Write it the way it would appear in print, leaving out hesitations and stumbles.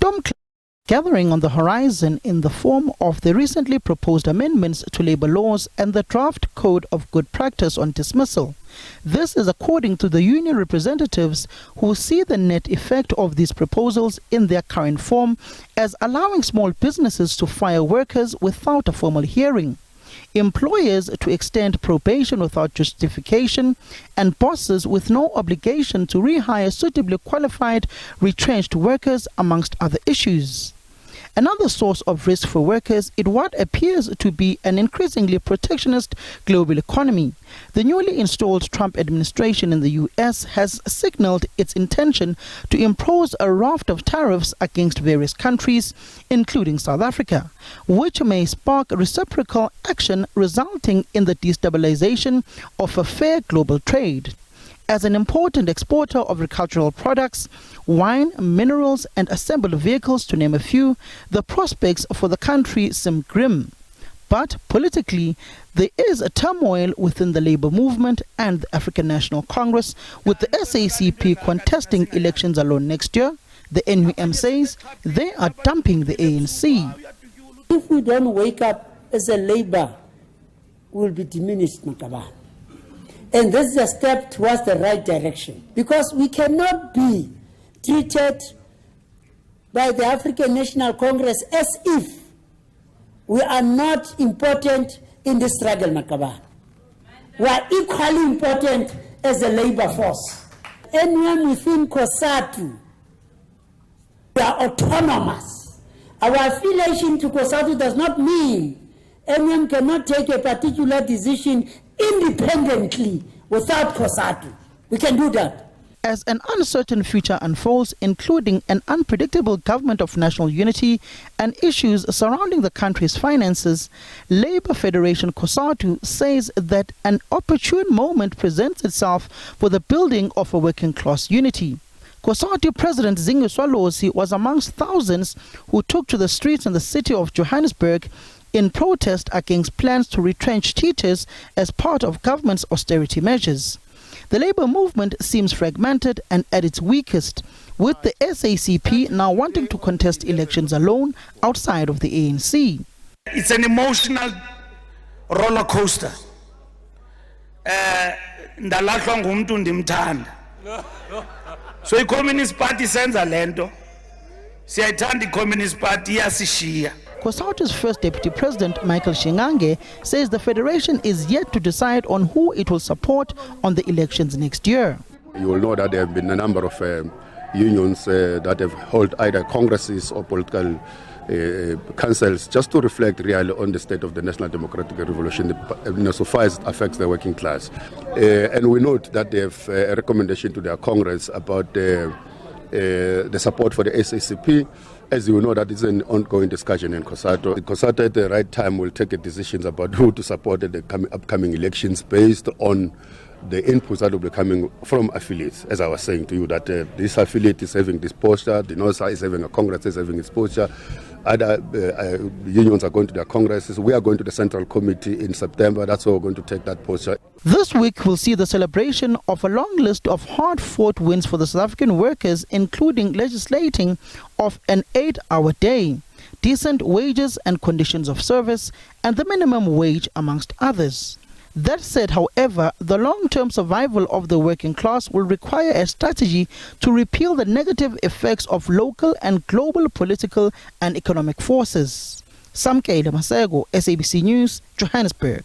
storm gathering on the horizon in the form of the recently proposed amendments to labor laws and the draft code of good practice on dismissal. This is according to the union representatives, who see the net effect of these proposals in their current form as allowing small businesses to fire workers without a formal hearing, employers to extend probation without justification, and bosses with no obligation to rehire suitably qualified retrenched workers, amongst other issues. Another source of risk for workers is what appears to be an increasingly protectionist global economy. The newly installed Trump administration in the U.S. has signaled its intention to impose a raft of tariffs against various countries, including South Africa, which may spark reciprocal action, resulting in the destabilization of a fair global trade. As an important exporter of agricultural products, wine, minerals, and assembled vehicles, to name a few, the prospects for the country seem grim. But politically, there is a turmoil within the labor movement and the African National Congress, with the SACP contesting elections alone next year. The NUM says they are dumping the ANC. If we don't wake up as a labor, we will be diminished, Makaban. And this is a step towards the right direction, because we cannot be treated by the African National Congress as if we are not important in this struggle, Makaban. We are equally important as a labor force. Anyone within COSATU, we are autonomous. Our affiliation to COSATU does not mean anyone cannot take a particular decision independently without COSATU. We can do that. As an uncertain future unfolds, including an unpredictable government of national unity and issues surrounding the country's finances, Labour Federation COSATU says that an opportune moment presents itself for the building of a working class unity. COSATU President Zingu Swalosi was amongst thousands who took to the streets in the city of Johannesburg in protest against plans to retrench teachers as part of government's austerity measures. The labour movement seems fragmented and at its weakest, with the SACP now wanting to contest elections alone outside of the ANC. It's an emotional roller coaster. Ndalahlwa ngumuntu ndimthanda. So i-Communist Party senza lento. Siyayithanda i-Communist Party iyasishiya. COSATU's first deputy president, Michael Shingange, says the federation is yet to decide on who it will support on the elections next year. You will know that there have been a number of unions that have held either congresses or political councils just to reflect really on the state of the National Democratic Revolution, so far as it affects the working class. And we note that they have a recommendation to their Congress about the support for the SACP. As you know, that is an ongoing discussion in COSATU. COSATU at the right time will take decisions about who to support at the upcoming elections based on the inputs that will be coming from affiliates. As I was saying to you, that this affiliate is having this posture, the North is having a Congress is having its posture, other unions are going to their congresses. We are going to the Central Committee in September. That's where we're going to take that posture. This week will see the celebration of a long list of hard-fought wins for the South African workers, including legislating of an 8-hour day, decent wages and conditions of service, and the minimum wage, amongst others. That said, however, the long-term survival of the working class will require a strategy to repeal the negative effects of local and global political and economic forces. Samkele Masego, SABC News, Johannesburg.